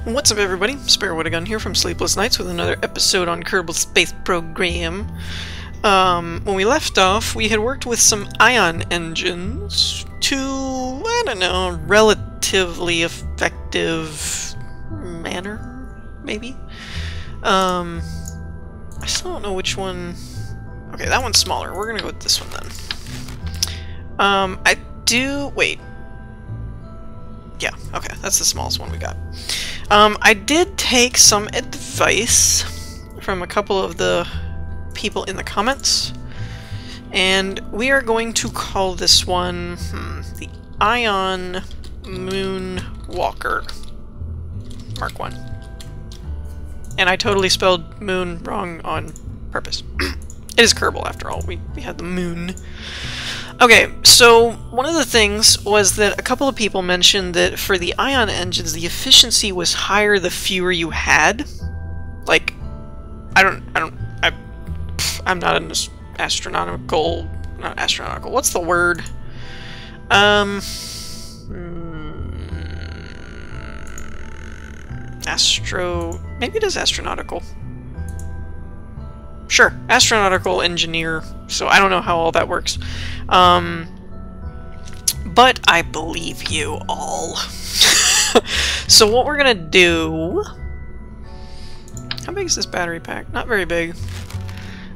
What's up, everybody? Gun here from Sleepless Nights with another episode on Kerbal Space Program. When we left off, we had worked with some ion engines to, I don't know, relatively effective manner, maybe? I still don't know which one... Okay, that one's smaller. We're gonna go with this one then. Wait. Yeah, okay, that's the smallest one we got. I did take some advice from a couple of the people in the comments, and we are going to call this one the Ion Moonwalker Mark 1. And I totally spelled moon wrong on purpose. It is Kerbal after all, we had the moon. Okay, so one of the things was that a couple of people mentioned that for the ion engines, the efficiency was higher the fewer you had. Like, I'm not an astronomical, not astronomical, what's the word? Maybe it is astronautical. Sure, astronautical engineer, so I don't know how all that works. But I believe you all. So what we're gonna do... How big is this battery pack? Not very big.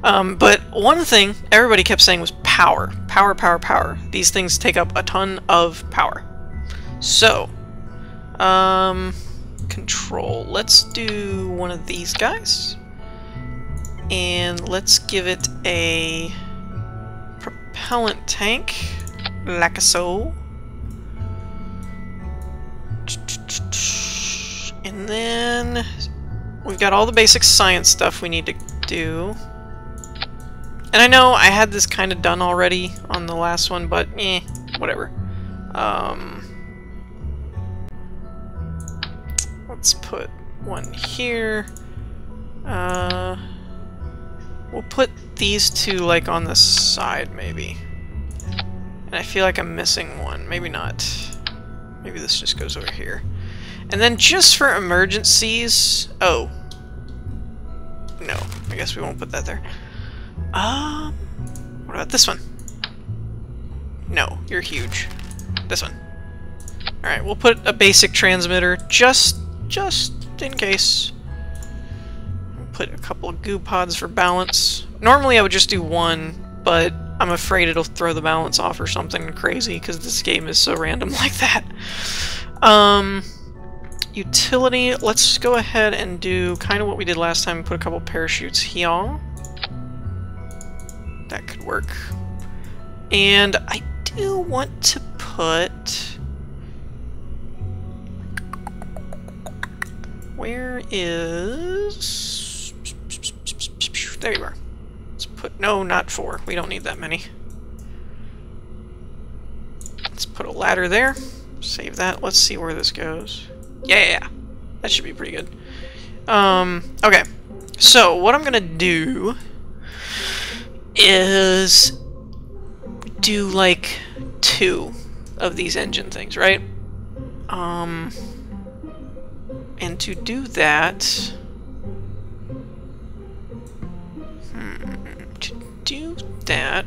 But one thing everybody kept saying was power. Power, power, power. These things take up a ton of power. So, control. Let's do one of these guys. And let's give it a propellant tank, like so. And then we've got all the basic science stuff we need to do. And I know I had this kind of done already on the last one, but whatever. Let's put one here. We'll put these two, like, on the side, maybe. And I feel like I'm missing one. Maybe not. Maybe this just goes over here. And then just for emergencies... Oh. No. I guess we won't put that there. What about this one? No. You're huge. This one. Alright, we'll put a basic transmitter just in case. Put a couple of goo pods for balance. Normally I would just do one, but I'm afraid it'll throw the balance off or something crazy because this game is so random like that. Utility, let's go ahead and do kind of what we did last time, put a couple parachutes here. That could work. And I do want to put... Where is... There you are. Let's put... No, not 4. We don't need that many. Let's put a ladder there. Save that. Let's see where this goes. Yeah! That should be pretty good. Okay. So, what I'm gonna do is do, like, 2 of these engine things, right? And to do that...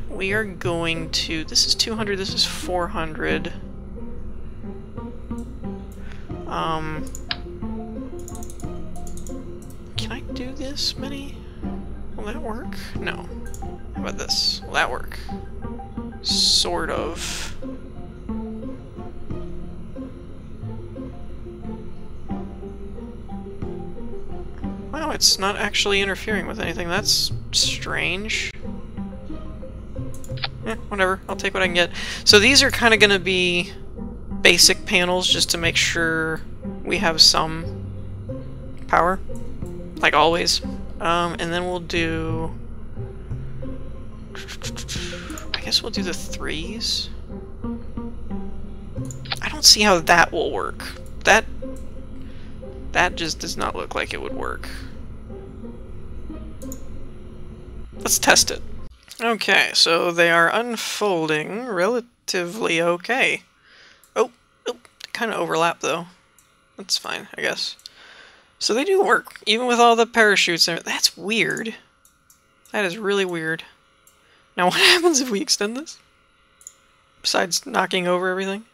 we are going to... This is 200, this is 400. Can I do this many? Will that work? No. How about this? Will that work? Sort of. Wow, it's not actually interfering with anything. That's strange. Whatever. I'll take what I can get. So these are kind of going to be basic panels just to make sure we have some power, like always. And then we'll do... I guess we'll do the 3s. I don't see how that will work. That just does not look like it would work. Let's test it. Okay, so they are unfolding relatively okay. Oh, kind of overlap though. That's fine, I guess. So they do work, even with all the parachutes. That's weird. That is really weird. Now what happens if we extend this? Besides knocking over everything?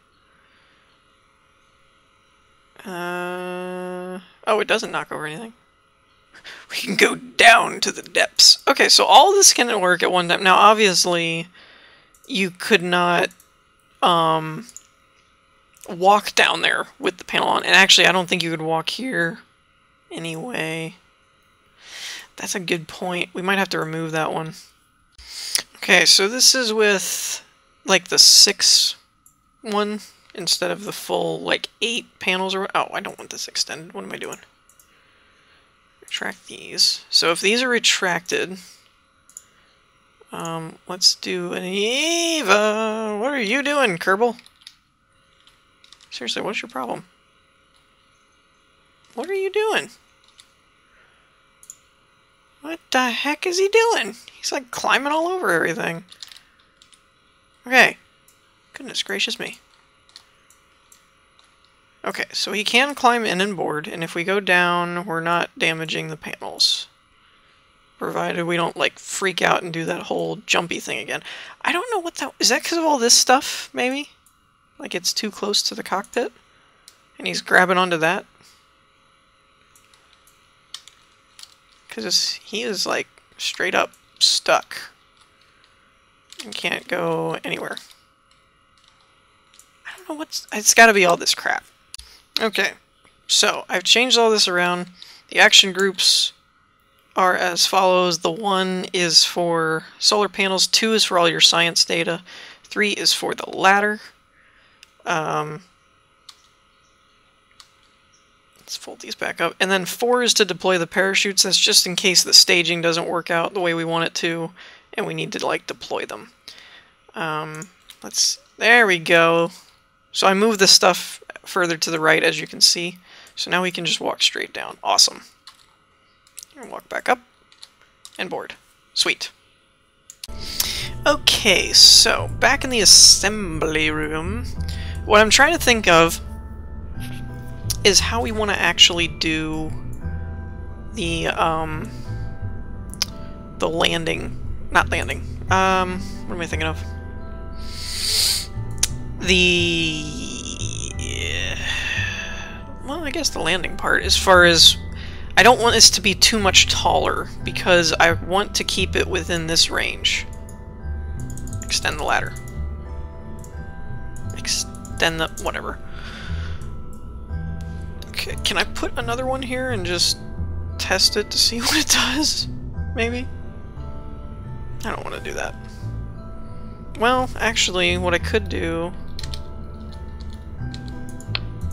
Oh, it doesn't knock over anything. We can go down to the depths. Okay, so all of this can work at one time. Now, obviously, you could not walk down there with the panel on. And actually, I don't think you could walk here anyway. That's a good point. We might have to remove that one. Okay, so this is with, like, the 6 one instead of the full, like, 8 panels. Or oh, I don't want this extended. What am I doing? Retract these. So if these are retracted, let's do an EVA. What are you doing, Kerbal? Seriously, what's your problem? What are you doing? What the heck is he doing? He's like climbing all over everything. Okay. Goodness gracious me. Okay, so he can climb in and board, and if we go down, we're not damaging the panels. Provided we don't, like, freak out and do that whole jumpy thing again. I don't know what that... Is that because of all this stuff, maybe? Like, it's too close to the cockpit? And he's grabbing onto that? Because he is, like, straight up stuck. And can't go anywhere. I don't know what's... It's gotta be all this crap. Okay, so I've changed all this around. The action groups are as follows. The 1 is for solar panels, 2 is for all your science data, 3 is for the ladder. Let's fold these back up. And then 4 is to deploy the parachutes. That's just in case the staging doesn't work out the way we want it to, and we need to, like, deploy them. There we go. So I moved the stuff further to the right, as you can see. So now we can just walk straight down. Awesome. And walk back up and board. Sweet. Okay, so back in the assembly room, what I'm trying to think of is how we want to actually do the landing. Not landing. What am I thinking of? Well, I guess the landing part, as far as... I don't want this to be too much taller, because I want to keep it within this range. Extend the ladder. Extend the... whatever. Okay, can I put another one here and just test it to see what it does? Maybe? I don't want to do that. Well, actually, what I could do...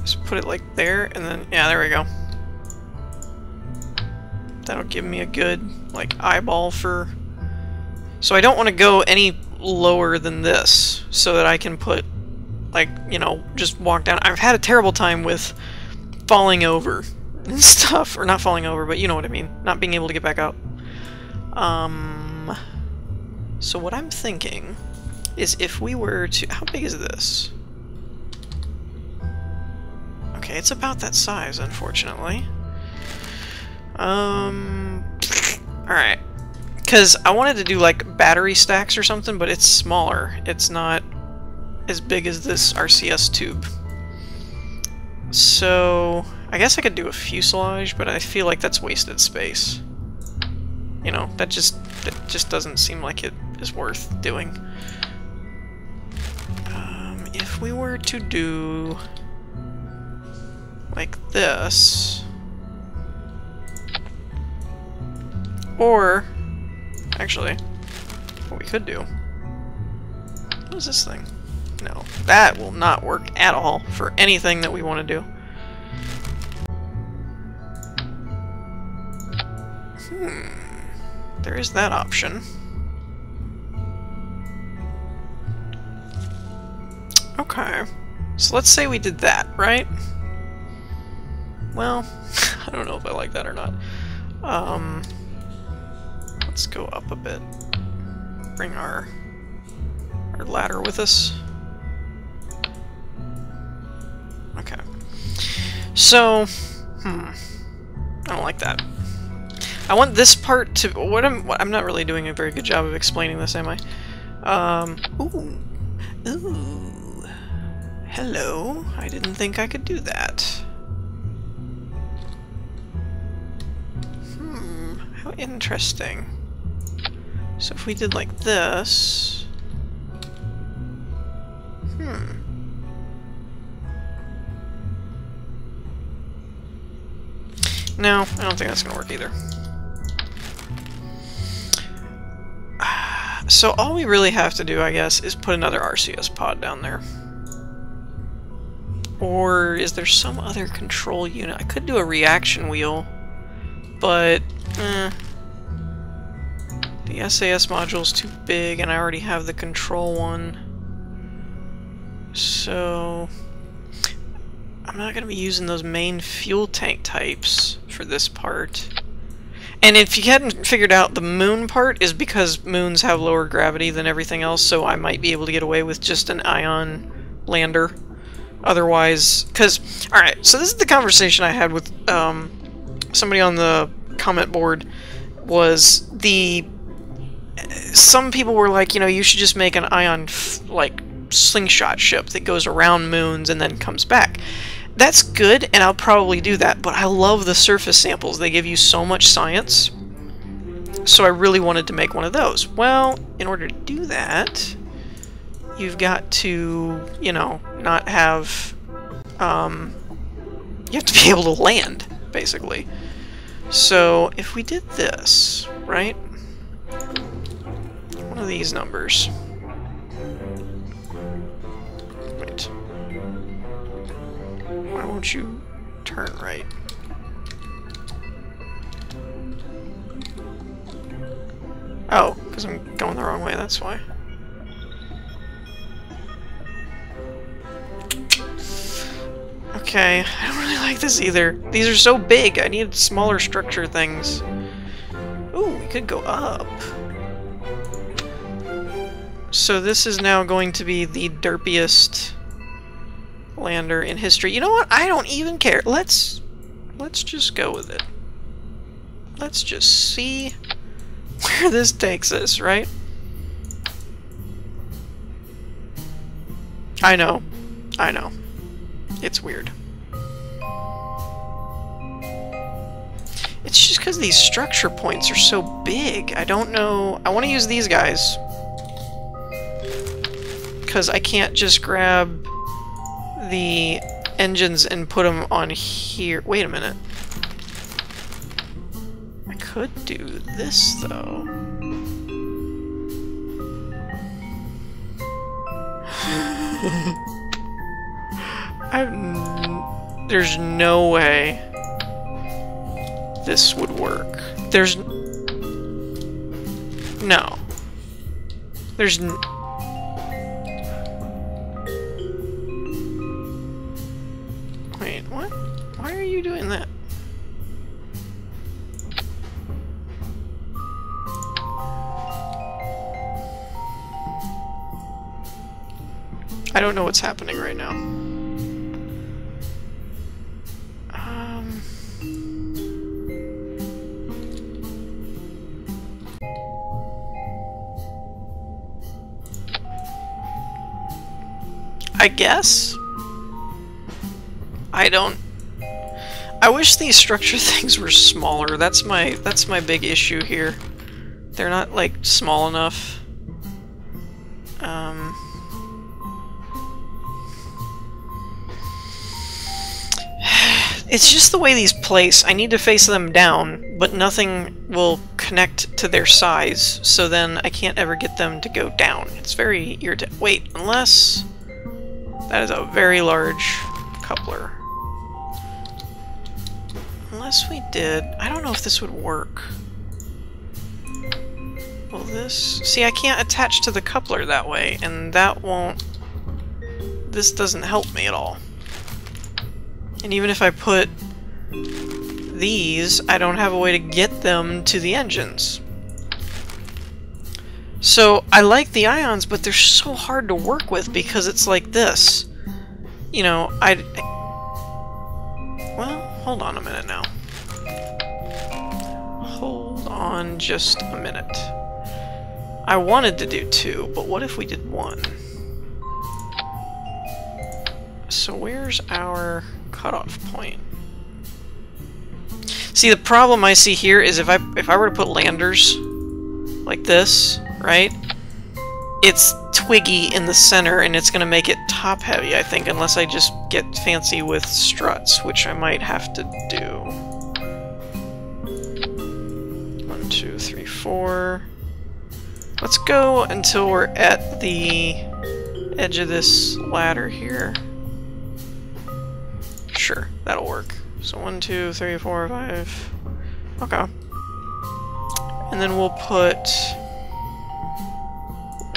Just put it like there, and then, yeah, there we go. That'll give me a good, like, eyeball for... So I don't want to go any lower than this, so that I can put, like, you know, just walk down. I've had a terrible time with falling over and stuff, or not falling over, but you know what I mean. Not being able to get back up. So what I'm thinking is if we were to... How big is this? Okay, it's about that size, unfortunately. Alright. Because I wanted to do, like, battery stacks or something, but it's smaller. It's not as big as this RCS tube. So, I guess I could do a fuselage, but I feel like that's wasted space. You know, that just doesn't seem like it is worth doing. If we were to do... like this, or actually what we could do, what is this thing? No, that will not work at all for anything that we want to do. There is that option. Okay, so let's say we did that, right? Well, I don't know if I like that or not. Let's go up a bit. Bring our ladder with us. Okay. So, don't like that. I want this part to... I'm not really doing a very good job of explaining this, am I? Ooh. Ooh. Hello. I didn't think I could do that. How interesting. So if we did like this... No, I don't think that's gonna work either. So all we really have to do, I guess, is put another RCS pod down there. Or is there some other control unit? I could do a reaction wheel, but the SAS module's too big, and I already have the control one. So I'm not going to be using those main fuel tank types for this part. And if you hadn't figured out, the moon part is because moons have lower gravity than everything else, so I might be able to get away with just an ion lander. Otherwise, because, alright, so this is the conversation I had with somebody on the comment board, was some people were like, you know, you should just make an ion, like, slingshot ship that goes around moons and then comes back. That's good, and I'll probably do that, but I love the surface samples. They give you so much science, so I really wanted to make one of those. Well, in order to do that, you've got to, you know, not have, you have to be able to land, basically. So, if we did this, right? One of these numbers. Wait. Why won't you turn right? Oh, because I'm going the wrong way, that's why. Okay, I don't really like this either. These are so big, I need smaller structure things. Ooh, we could go up. So this is now going to be the derpiest lander in history. You know what? I don't even care. Let's just go with it. Let's just see where this takes us, right? I know. I know. It's weird. It's just because these structure points are so big. I don't know. I want to use these guys. Because I can't just grab the engines and put them on here. Wait a minute. I could do this, though. There's no way this would work. There's no. There's Wait, what? Why are you doing that? I don't know what's happening right now. I guess? I wish these structure things were smaller. That's my big issue here. They're not, like, small enough. It's just the way these place. I need to face them down, but nothing will connect to their size, so then I can't ever get them to go down. It's very irritating. Wait, unless... That is a very large coupler. Unless we did... I don't know if this would work. Will this... See, I can't attach to the coupler that way, and that won't... This doesn't help me at all. And even if I put these, I don't have a way to get them to the engines. So, I like the ions, but they're so hard to work with because it's like this. You know, well, hold on a minute now. hold on just a minute. I wanted to do 2, but what if we did 1? So where's our cutoff point? See, the problem I see here is if I were to put landers like this, right? It's twiggy in the center, and it's going to make it top-heavy, I think, unless I just get fancy with struts, which I might have to do. 1, 2, 3, 4. Let's go until we're at the edge of this ladder here. Sure, that'll work. So 1, 2, 3, 4, 5. Okay. And then we'll put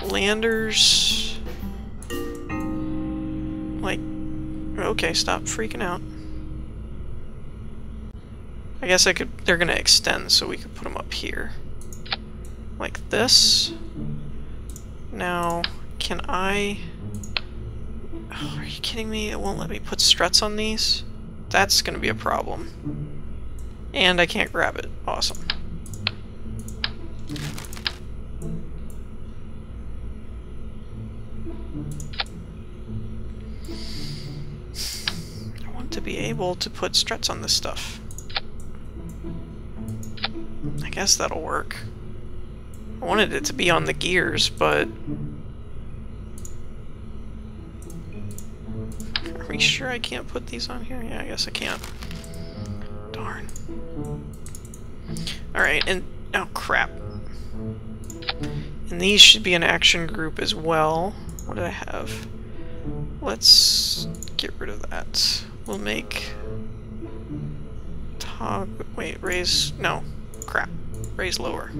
landers. Like, okay, stop freaking out. I guess I could, they're gonna extend, so we could put them up here. Like this. Now, can I... Oh, are you kidding me? It won't let me put struts on these? That's gonna be a problem. And I can't grab it. Awesome. I want to be able to put struts on this stuff. I guess that'll work. I wanted it to be on the gears, but... Are we sure I can't put these on here? Yeah, I guess I can't. Darn. Alright, and... Oh, crap. And these should be an action group as well. What do I have? Let's get rid of that. We'll make... Wait, raise... No. Crap. Raise lower.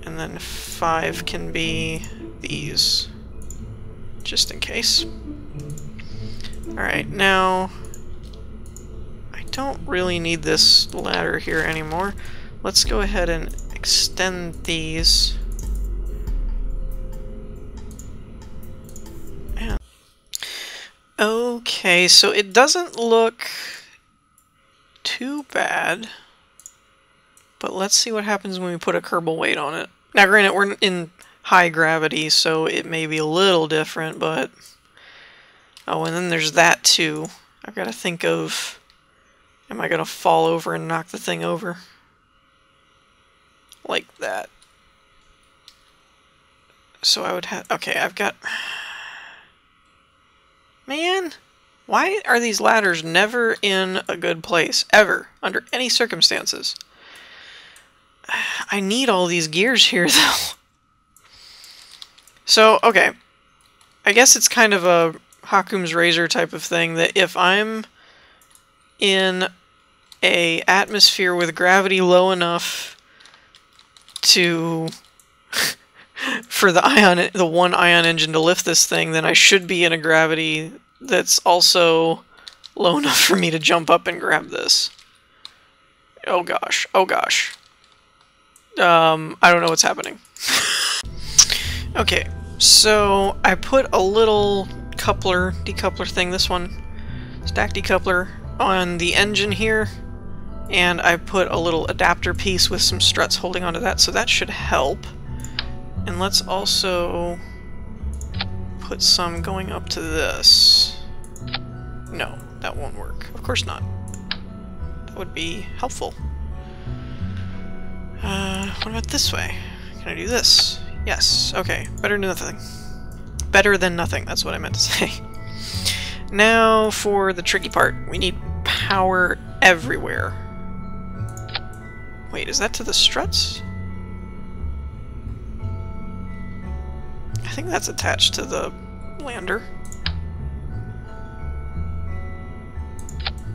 And then 5 can be these. Just in case. Alright, now... I don't really need this ladder here anymore. Let's go ahead and extend these. And okay, so it doesn't look too bad. But let's see what happens when we put a Kerbal weight on it. Now granted, we're in high gravity, so it may be a little different, but... Oh, and then there's that too. I've got to think of... Am I going to fall over and knock the thing over? Like that. So I would have... Okay, I've got... Man! Why are these ladders never in a good place? Ever. Under any circumstances. I need all these gears here, though. So, okay. I guess it's kind of a Hakum's Razor type of thing, that if I'm in a atmosphere with gravity low enough to... for the one ion engine to lift this thing, then I should be in a gravity that's also low enough for me to jump up and grab this. Oh gosh. Oh gosh. I don't know what's happening. Okay, so I put a little decoupler thing, this one, stack decoupler, on the engine here, and I put a little adapter piece with some struts holding onto that, so that should help. And let's also put some going up to this. No, that won't work. Of course not. That would be helpful. What about this way? Can I do this? Yes. Okay. Better than nothing. Better than nothing. That's what I meant to say. Now for the tricky part. We need power everywhere. Wait, is that to the struts? I think that's attached to the lander.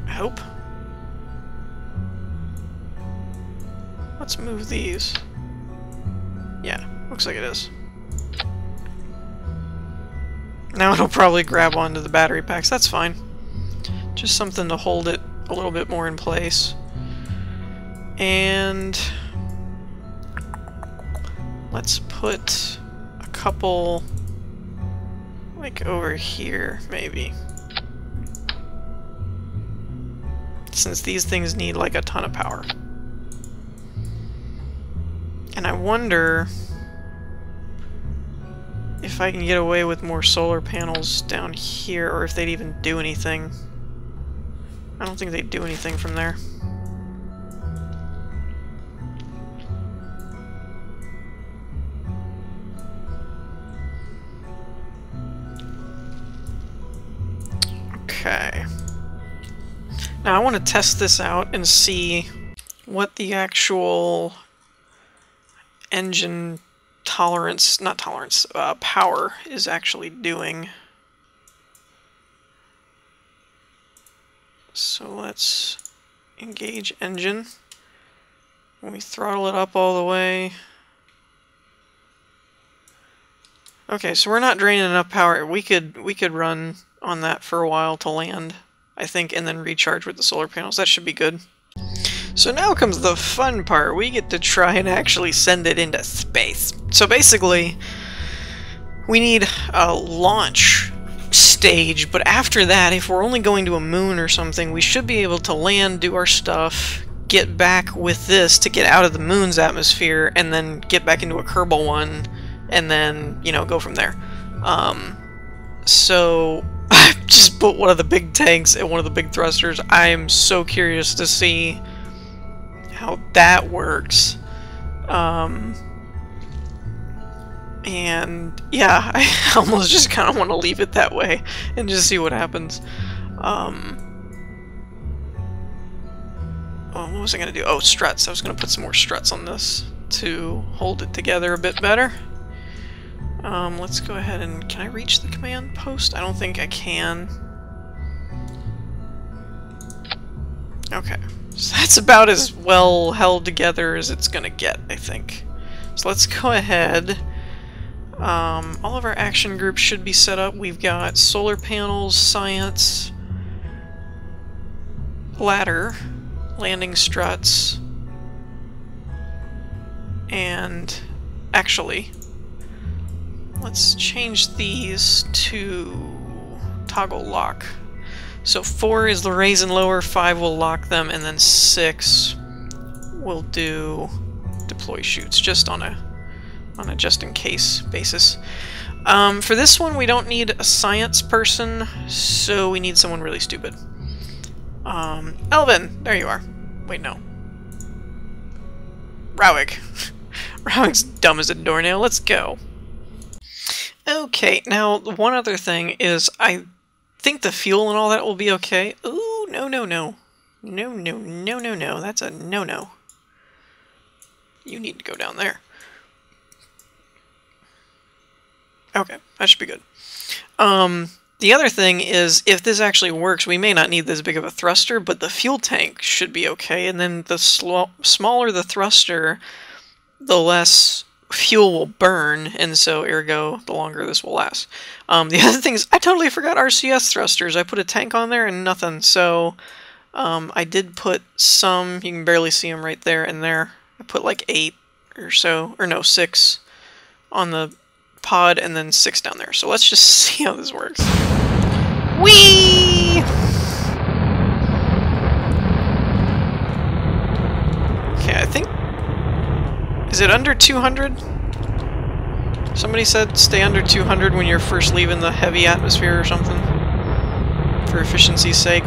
I hope. Let's move these. Yeah, looks like it is. Now it'll probably grab onto the battery packs. That's fine. Just something to hold it a little bit more in place. And let's put a couple like over here, maybe. Since these things need like a ton of power. And I wonder if I can get away with more solar panels down here, or if they'd even do anything. I don't think they'd do anything from there. Okay. Now I want to test this out and see what the actual engine tolerance, not tolerance, power is actually doing. So let's engage engine. When we throttle it up all the way. Okay, so we're not draining enough power. We could run on that for a while to land, I think, and then recharge with the solar panels. That should be good. So now comes the fun part. We get to try and actually send it into space. So basically, we need a launch stage, but after that, if we're only going to a moon or something, we should be able to land, do our stuff, get back with this to get out of the moon's atmosphere, and then get back into a Kerbal one, and then, you know, go from there. So I just put one of the big tanks and one of the big thrusters. I am so curious to see how that works. And yeah, I almost just kind of want to leave it that way and just see what happens. Oh, what was I going to do? Oh, struts. I was going to put some more struts on this to hold it together a bit better. Let's go ahead and... Can I reach the command post? I don't think I can. Okay. So that's about as well held together as it's going to get, I think. So let's go ahead. All of our action groups should be set up. We've got solar panels, science, ladder, landing struts, and actually, let's change these to toggle lock. So 4 is the raise and lower, 5 will lock them, and then 6 will do deploy chutes, just on a just-in-case basis. For this one, we don't need a science person, so we need someone really stupid. Elvin! There you are. Wait, no. Rowig. Rowig's dumb as a doornail. Let's go. Okay, now, one other thing is, I think the fuel and all that will be okay. Ooh, no, no, no. No, no, no, no, no. That's a no-no. You need to go down there. Okay, that should be good. The other thing is, if this actually works, we may not need this big of a thruster, but the fuel tank should be okay, and then the smaller the thruster, the less fuel will burn, and so, ergo, the longer this will last. The other thing is, I totally forgot RCS thrusters. I put a tank on there and nothing, so I did put some, you can barely see them right there and there. I put like 8 or so, or no, 6 on the pod, and then 6 down there. So let's just see how this works. Whee! Okay, I think... Is it under 200? Somebody said stay under 200 when you're first leaving the heavy atmosphere or something. For efficiency's sake.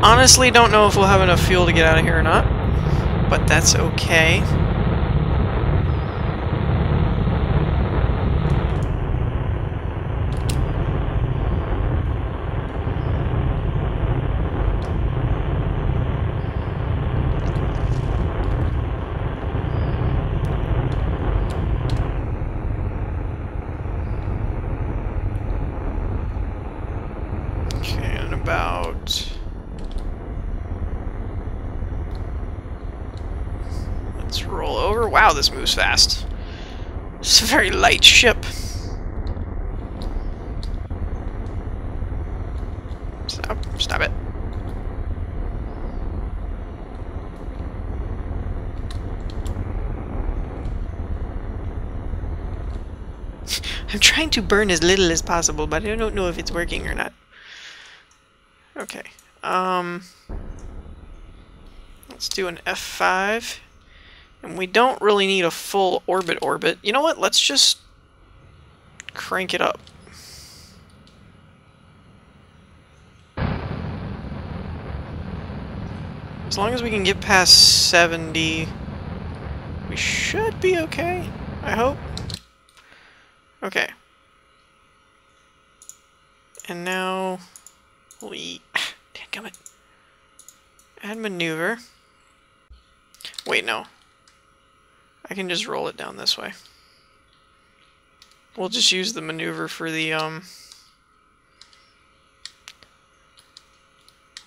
Honestly, don't know if we'll have enough fuel to get out of here or not, but that's okay. Okay, and about... Let's roll over. Wow, this moves fast. It's a very light ship. Stop. Stop it. I'm trying to burn as little as possible, but I don't know if it's working or not. Okay. Let's do an F5. And we don't really need a full orbit. You know what? Let's just crank it up. As long as we can get past 70, we should be okay, I hope. Okay. And now we... Dadgummit. Add maneuver. Wait, no. I can just roll it down this way. We'll just use the maneuver for the,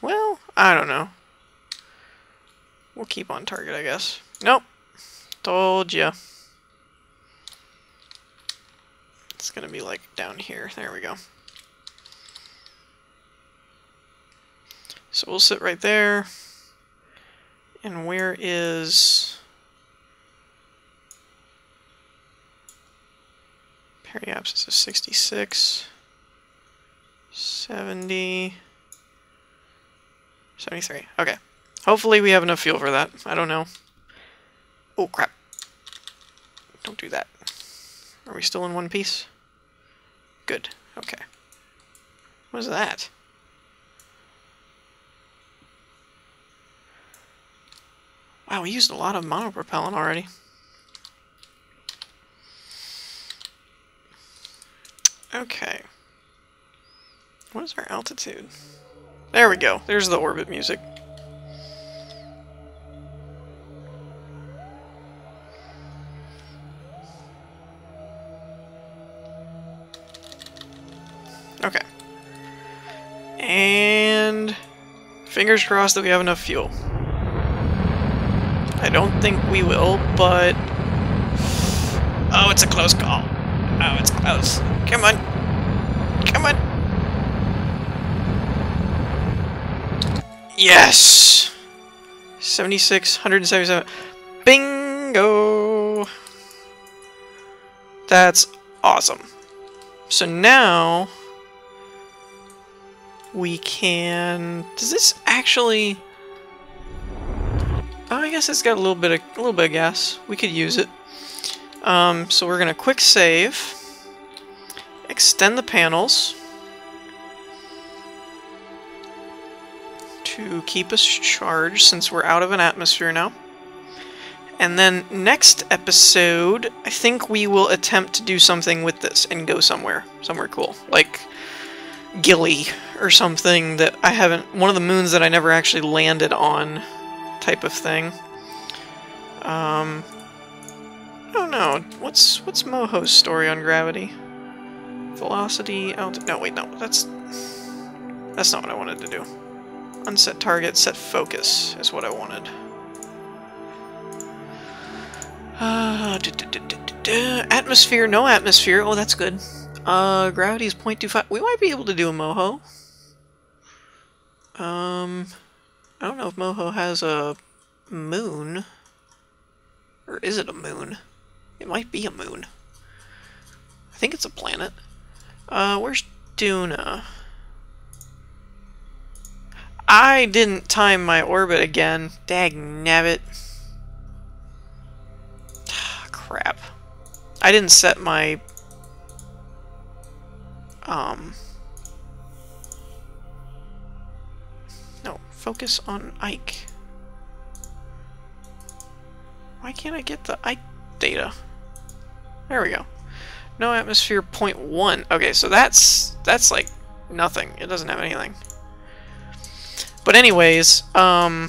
well, I don't know. We'll keep on target, I guess. Nope. Told ya. It's gonna be like down here. There we go. So we'll sit right there. And where is... periapsis is 66. 70. 73. Okay. Hopefully we have enough fuel for that. I don't know. Oh, crap. Don't do that. Are we still in one piece? Good. Okay. What is that? Wow, we used a lot of monopropellant already. Okay. What is our altitude? There we go. There's the orbit music. Okay. And fingers crossed that we have enough fuel. I don't think we will, but... oh, it's a close call. Oh, it's close. Come on. Come on. Yes! 76, 177. Bingo! That's awesome. So now... we can... does this actually... oh, I guess it's got a little bit of gas. We could use it. So we're gonna quick save, extend the panels to keep us charged since we're out of an atmosphere now. And then next episode, I think we will attempt to do something with this and go somewhere cool, like Gilly or something that I haven't, one of the moons that I never actually landed on, type of thing. I don't know. What's Moho's story on gravity? Velocity, altitude. No, wait, no. That's not what I wanted to do. Unset target, set focus is what I wanted. Atmosphere, no atmosphere. Oh, that's good. Gravity is 0.25. We might be able to do a Moho. I don't know if Moho has a moon. Or is it a moon? It might be a moon. I think it's a planet. Where's Duna? I didn't time my orbit again. Dagnabbit. Crap. I didn't set my... no, focus on Ike. Why can't I get the Ike data? There we go. No atmosphere 0.1. Okay, so that's like nothing. It doesn't have anything. But anyways, I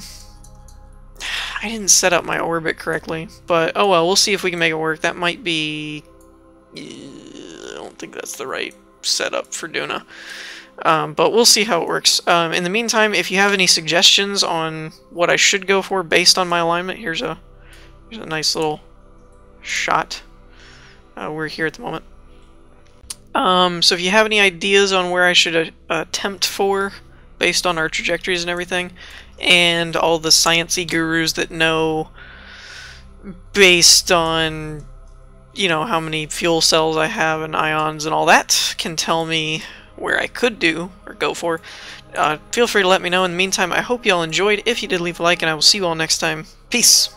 didn't set up my orbit correctly, but oh well, we'll see if we can make it work. That might be... I don't think that's the right setup for Duna. But we'll see how it works. In the meantime, if you have any suggestions on what I should go for based on my alignment, here's a nice little shot. We're here at the moment. So if you have any ideas on where I should attempt for based on our trajectories and everything, and all the sciencey gurus that know based on, you know, how many fuel cells I have and ions and all that can tell me where I could do or go for, feel free to let me know. In the meantime, I hope you all enjoyed. If you did, leave a like, and I will see you all next time. Peace!